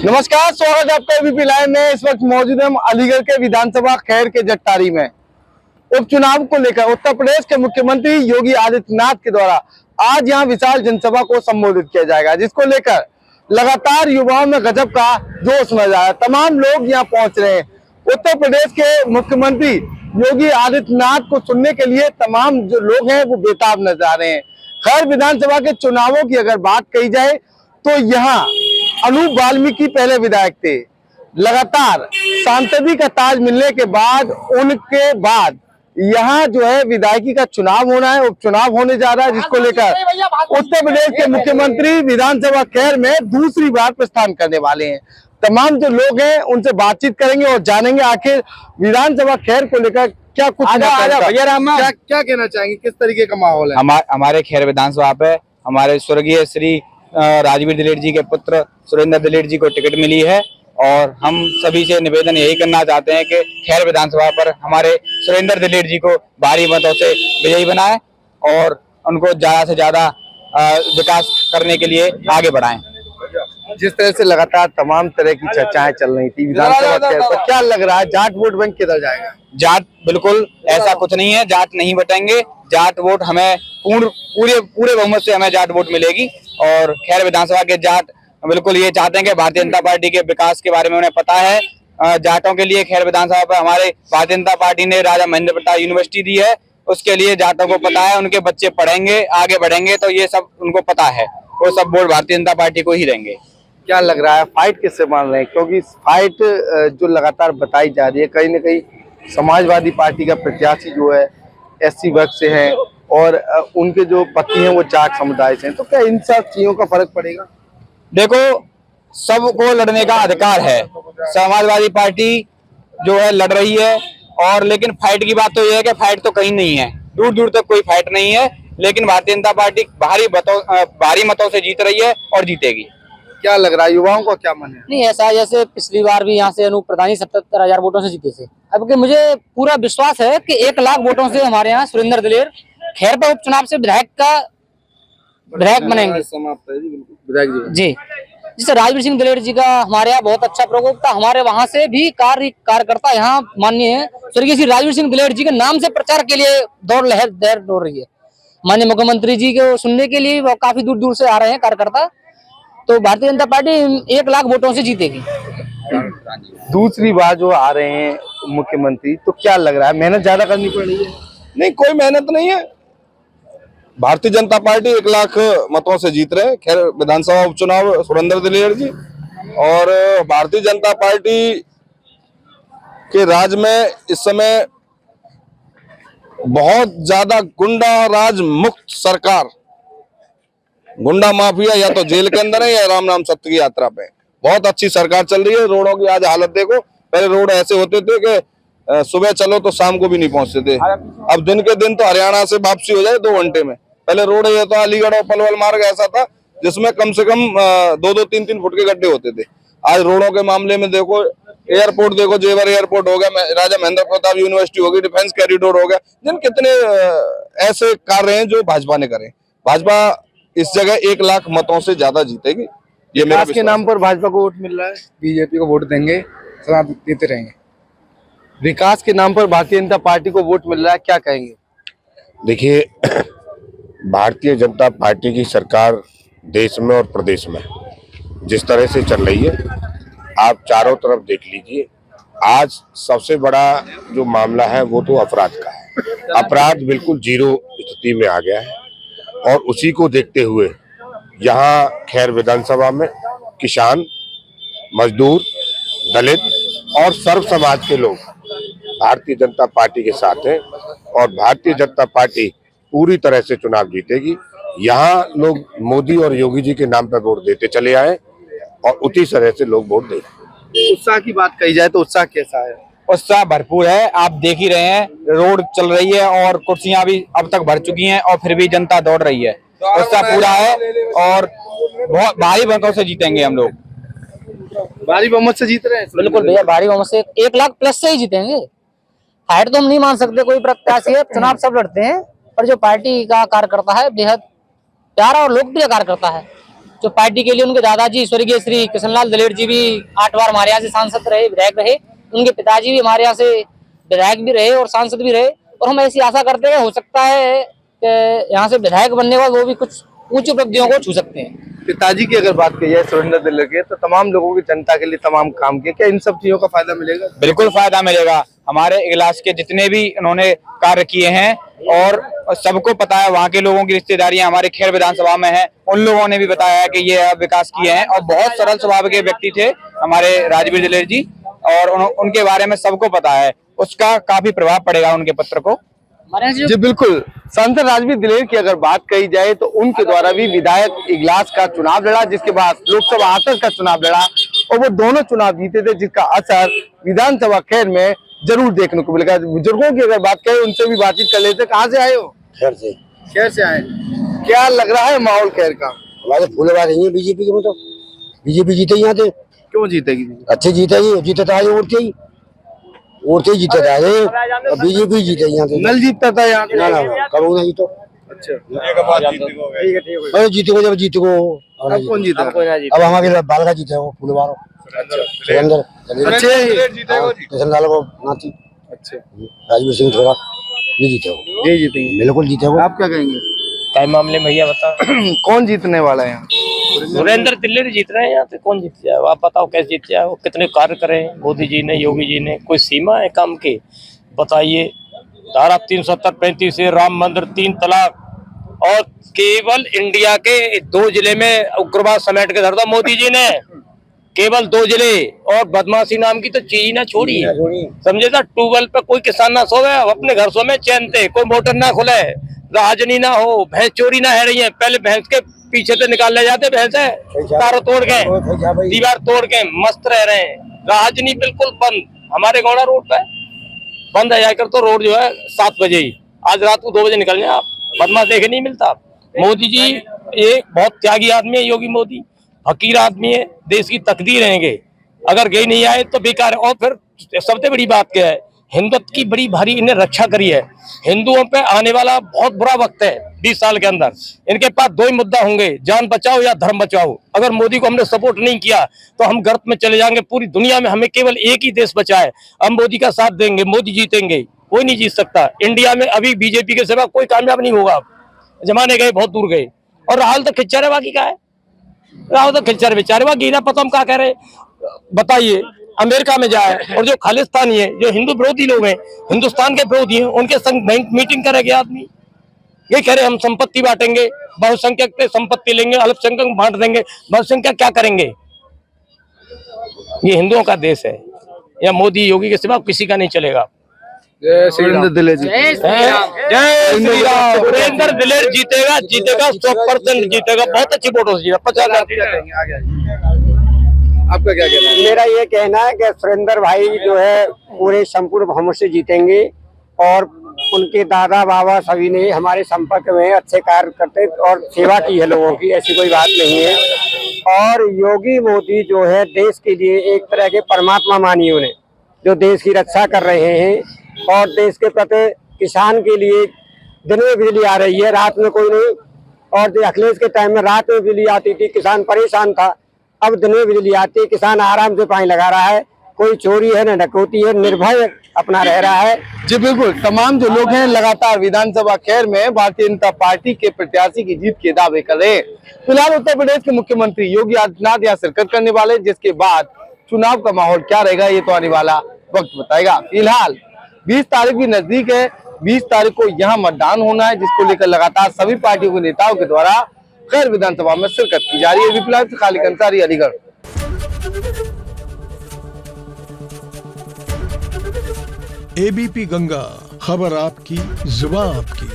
नमस्कार, स्वागत है आपका एबीपी लाइव में। इस वक्त मौजूद हम अलीगढ़ के विधानसभा खैर के जट्टारी में। उपचुनाव को लेकर उत्तर प्रदेश के मुख्यमंत्री योगी आदित्यनाथ के द्वारा आज यहां विशाल जनसभा को संबोधित किया जाएगा, जिसको लेकर लगातार युवाओं में गजब का जोश नजर आ रहा है। तमाम लोग यहां पहुंच रहे हैं। उत्तर प्रदेश के मुख्यमंत्री योगी आदित्यनाथ को सुनने के लिए तमाम जो लोग हैं वो बेताब नजर आ रहे हैं। खैर विधानसभा के चुनावों की अगर बात कही जाए तो यहाँ अनूप वाल्मीकि पहले विधायक थे। लगातार सांसदी का ताज मिलने के बाद उनके बाद यहाँ जो है विधायकी का चुनाव होना है, उपचुनाव होने जा रहा है, जिसको लेकर उत्तर प्रदेश के मुख्यमंत्री विधानसभा खैर में दूसरी बार प्रस्थान करने वाले हैं। तमाम जो लोग हैं उनसे बातचीत करेंगे और जानेंगे आखिर विधानसभा खैर को लेकर क्या कुछ क्या कहना चाहेंगे, किस तरीके का माहौल है। हमारे खैर विधानसभा पे हमारे स्वर्गीय श्री राजवीर दिलेर जी के पुत्र सुरेंद्र दिलेर जी को टिकट मिली है और हम सभी से निवेदन यही करना चाहते हैं कि खैर विधानसभा पर हमारे सुरेंद्र दिलेर जी को भारी मतों से विजयी बनाएं और उनको ज्यादा से ज्यादा विकास करने के लिए आगे बढ़ाएं। जिस तरह से लगातार तमाम तरह की चर्चाएं चल रही थी विधानसभा खैर पर, क्या लग रहा है जाट वोट बैंक किधर जाएगा? जाट बिल्कुल ऐसा कुछ नहीं है, जाट नहीं बटेंगे। जाट वोट हमें पूरे बहुमत से हमें जाट वोट मिलेगी और खैर विधानसभा के जाट बिल्कुल ये चाहते हैं कि भारतीय जनता पार्टी के विकास के बारे में उन्हें पता है। जाटों के लिए खैर विधानसभा पर हमारे भारतीय जनता पार्टी ने राजा महेंद्र प्रताप यूनिवर्सिटी दी है, उसके लिए जाटों को पता है, उनके बच्चे पढ़ेंगे आगे बढ़ेंगे, तो ये सब उनको पता है, वो सब वोट भारतीय जनता पार्टी को ही देंगे। क्या लग रहा है फाइट किससे मान रहे हैं? क्योंकि फाइट जो लगातार बताई जा रही है, कहीं ना कहीं समाजवादी पार्टी का प्रत्याशी जो है एससी वर्ग से है और उनके जो पति हैं वो जाट समुदाय से हैं, तो क्या इन सब चीजों का फर्क पड़ेगा? देखो, सबको लड़ने का अधिकार है। समाजवादी पार्टी जो है लड़ रही है और लेकिन फाइट की बात तो ये है कि फाइट तो कहीं नहीं है, दूर दूर तक कोई फाइट नहीं है, लेकिन भारतीय जनता पार्टी भारी मतों से जीत रही है और जीतेगी। क्या लग रहा है युवाओं को, क्या मन है? नहीं ऐसा, जैसे पिछली बार भी यहाँ से अनूप प्रधानी 77,000 वोटों से जीते थे। अब कि मुझे पूरा विश्वास है कि 1 लाख वोटों से हमारे यहाँ सुरेंद्र दिलेर खैर पर उपचुनाव से विधायक बनेंगे। जी, जिससे राजवीर सिंह दिलेर जी का हमारे यहाँ बहुत अच्छा प्रकोप था। हमारे वहाँ से भी कार्यकर्ता यहाँ माननीय स्वर्गीय श्री राजवीर सिंह दिलेर जी के नाम से प्रचार के लिए लहर दौड़ रही है। माननीय मुख्यमंत्री जी को सुनने के लिए वो काफी दूर दूर से आ रहे हैं कार्यकर्ता। तो भारतीय जनता पार्टी 1 लाख वोटों से जीतेगी। दूसरी बार जो आ रहे हैं मुख्यमंत्री, तो क्या लग रहा है मेहनत ज्यादा करनी पड़ रही है? नहीं, कोई मेहनत नहीं है। भारतीय जनता पार्टी 1 लाख मतों से जीत रहे हैं खैर विधानसभा उपचुनाव सुरेंद्र दिलेर जी, और भारतीय जनता पार्टी के राज में इस समय बहुत ज्यादा गुंडा राज मुक्त सरकार, गुंडा माफिया या तो जेल के अंदर है या राम नाम सत्य की यात्रा पे। बहुत अच्छी सरकार चल रही है। रोडों की आज हालत देखो, पहले रोड ऐसे होते थे कि सुबह चलो तो शाम को भी नहीं पहुंचते थे, अब दिन के दिन तो हरियाणा से वापसी हो जाए 2 घंटे में। पहले रोड ये तो अलीगढ़ और पलवल मार्ग ऐसा था जिसमें कम से कम 2-2, 3-3 फुट के गड्ढे होते थे। आज रोडों के मामले में देखो, एयरपोर्ट देखो, जेवर एयरपोर्ट हो गया, राजा महेंद्र प्रताप यूनिवर्सिटी हो गई, डिफेंस कॉरिडोर हो गया। जिन कितने ऐसे कार्य हैं जो भाजपा ने करे। भाजपा इस जगह 1 लाख मतों से ज्यादा जीतेगी। ये विकास के नाम पर भाजपा को वोट मिल रहा है, बीजेपी को वोट देंगे, देते रहेंगे। विकास के नाम पर भारतीय जनता पार्टी को वोट मिल रहा है, क्या कहेंगे? देखिए, भारतीय जनता पार्टी की सरकार देश में और प्रदेश में जिस तरह से चल रही है, आप चारों तरफ देख लीजिए। आज सबसे बड़ा जो मामला है वो तो अपराध का है। अपराध बिल्कुल 0 स्थिति में आ गया है और उसी को देखते हुए यहाँ खैर विधानसभा में किसान, मजदूर, दलित और सर्व समाज के लोग भारतीय जनता पार्टी के साथ हैं और भारतीय जनता पार्टी पूरी तरह से चुनाव जीतेगी। यहाँ लोग मोदी और योगी जी के नाम पर वोट देते चले आए और उसी तरह से लोग वोट देंगे। उत्साह की बात कही जाए तो उत्साह कैसा है? उत्साह भरपूर है, आप देख ही रहे हैं, रोड चल रही है और कुर्सियां भी अब तक भर चुकी हैं और फिर भी जनता दौड़ रही है। उत्साह पूरा है और बहुत भारी मतों से जीतेंगे हम लोग। भारी बहुमत से जीत रहे हैं? बिल्कुल भैया, भारी बहुमत से 1 लाख प्लस से ही जीतेंगे। हाइट तो हम नहीं मान सकते, कोई प्रत्याशी है, चुनाव सब लड़ते हैं, पर जो पार्टी का कार्यकर्ता है बेहद प्यारा और लोकप्रिय कार्यकर्ता है। जो पार्टी के लिए उनके दादाजी स्वर्गीय श्री कृष्णलाल दलेर जी भी 8 बार हमारे यहाँ से सांसद रहे, विधायक रहे। उनके पिताजी भी हमारे यहाँ से विधायक भी रहे और सांसद भी रहे, और हम ऐसी आशा करते हैं हो सकता है कि यहाँ से विधायक बनने के बाद वो भी कुछ ऊंची उपलब्धियों को छू सकते हैं। पिताजी की अगर बात की जाए सुरेंद्र दिलेर के, तो तमाम लोगों की, जनता के लिए तमाम काम किए, क्या इन सब चीजों का फायदा मिलेगा? बिल्कुल फायदा मिलेगा। हमारे इगलास के जितने भी इन्होंने कार्य किए हैं और सबको पता है, वहाँ के लोगों की रिश्तेदारियां हमारे खैर विधानसभा में है, उन लोगों ने भी बताया है कि ये विकास किए हैं। और बहुत सरल स्वभाव के व्यक्ति थे हमारे राजवीर दिलेर जी, और उनके बारे में सबको पता है, उसका काफी प्रभाव पड़ेगा उनके पत्र को। जी बिल्कुल। सांसद राजवीर दिलेर की अगर बात कही जाए तो उनके द्वारा भी विधायक इगलास का चुनाव लड़ा, जिसके बाद लोकसभा आसद का चुनाव लड़ा, और वो दोनों चुनाव जीते थे, जिसका असर विधानसभा खैर में जरूर देखने को मिलेगा। बुजुर्गों की अगर बात करें, उनसे भी बातचीत कर लेते। कहाँ से आए हो? खैर से। खैर से आए। क्या लग रहा है माहौल खैर का? हमारे फूलेबाज नहीं है बीजेपी के, मतलब बीजेपी जीते यहाँ थे। क्यों जीतेगी? अच्छे जीतेगी, जीते था उड़ते ही जीते था, बीजेपी जीते यहाँ से। नल जीतता था यहाँ? ना कब नहीं जीतो। अच्छा, अरे जीतेगो जब जीतेगो। अब कौन जीता? अब हमारे बाल का जीते हो फूलेबाज सुरेंद्र कृष्णलाल को नाती। अच्छा, राजवीर सिंह थोड़ा ये जीते हो, ये जीतेंगे। बिल्कुल जीते हो। आप क्या कहेंगे? क्या मामले में भैया बता। कौन जीतने वाला है यहाँ? सुरेंद्र दिलेर जीत रहे हैं यहाँ से, कौन जीत जाए आप बताओ, कैसे जीत जाए? वो कितने कार्य करे मोदी जी ने, योगी जी ने, कोई सीमा है काम की? बताइए। धारा 370-35 से राम मंदिर, 3 तलाक, और केवल इंडिया के 2 जिले में उग्रवाद समेट के धर दिया मोदी जी ने, केवल 2 जिले। और बदमाशी नाम की तो चीज ना छोड़ी, समझे था। ट्यूबवेल पे कोई किसान ना सोवे, अपने घर सोवे चैन से, कोई मोटर ना खुले, राजनी ना हो, भैंस चोरी ना है रही है। पहले भैंस के पीछे से निकाल ले जाते भैंस है, तारों तोड़ के, दीवार तोड़ के मस्त रह रहे हैं। राजनी बिल्कुल बंद। हमारे गौड़ा रोड पे बंद है जाकर, तो रोड जो है 7 बजे ही, आज रात को 2 बजे निकलने आप, बदमाश देखे नहीं मिलता। मोदी जी एक बहुत त्यागी आदमी है, योगी मोदी फकीर आदमी है, देश की तकदीर रहेंगे, अगर गई नहीं आए तो बेकार है। और फिर सबसे बड़ी बात क्या है, हिंदुत्व की बड़ी भारी इन्हें रक्षा करी है। हिंदुओं पे आने वाला बहुत बुरा वक्त है 20 साल के अंदर। इनके पास 2 ही मुद्दा होंगे, जान बचाओ या धर्म बचाओ। अगर मोदी को हमने सपोर्ट नहीं किया तो हम गर्त में चले जाएंगे। पूरी दुनिया में हमें केवल एक ही देश बचा है, हम मोदी का साथ देंगे, मोदी जीतेंगे, कोई नहीं जीत सकता। इंडिया में अभी बीजेपी के सिवा कोई कामयाब नहीं होगा। जमाने गए, बहुत दूर गए। और राहुल तो खिच्चर है, बाकी क्या है? राहुल तो खिच्चर बेचारे, बाकी ना पता हम क्या कह रहे। बताइए, अमेरिका में जाए और जो खालिस्तानी है, जो हिंदू विरोधी लोग हैं, हिंदुस्तान के विरोधी हैं, उनके संग मीटिंग करेंगे आदमी। ये कह रहे हम संपत्ति बांटेंगे, बहुसंख्यक पे संपत्ति लेंगे, अल्पसंख्यक बांट देंगे। बहुसंख्यक क्या करेंगे? ये हिंदुओं का देश है, या मोदी योगी के सिवा किसी का नहीं चलेगा। सुरेंद्र दिलेर जी। जय श्री राम। सुरेंद्र दिलेर जीतेगा, जीतेगा 100% जीतेगा, बहुत अच्छी वोटों से जीतेगा, 50,000। आपका क्या कहना है? मेरा ये कहना है कि सुरेंद्र भाई जो है पूरे संपूर्ण बहुमत से जीतेंगे, और उनके दादा बाबा सभी ने हमारे संपर्क में अच्छे कार्य करते और सेवा की है लोगों की, ऐसी कोई बात नहीं है। और योगी मोदी जो है देश के लिए एक तरह के परमात्मा मानिए उन्हें, जो देश की रक्षा कर रहे हैं, और देश के प्रति किसान के लिए दिन में बिजली आ रही है, रात में कोई नहीं। और अखिलेश के टाइम में रात में बिजली आती थी, किसान परेशान था, अब दिन में बिजली आती है, किसान आराम से पानी लगा रहा है, कोई चोरी है न डकैती है, निर्भय अपना रह रहा है। जी बिल्कुल। तमाम जो लोग हैं लगातार विधानसभा खैर में भारतीय जनता पार्टी के प्रत्याशी की जीत के दावे कर रहे हैं। फिलहाल उत्तर प्रदेश के मुख्यमंत्री योगी आदित्यनाथ यहाँ शिरकत करने वाले, जिसके बाद चुनाव का माहौल क्या रहेगा ये तो आने वाला वक्त बताएगा। फिलहाल 20 तारीख भी नजदीक है, 20 तारीख को यहाँ मतदान होना है, जिसको लेकर लगातार सभी पार्टियों के नेताओं के द्वारा खैर विधानसभा में शिरकत की जा रही है। विप्लव से खालिद अंसारी, अलीगढ़। एबीपी गंगा, खबर आपकी, जुबान आपकी।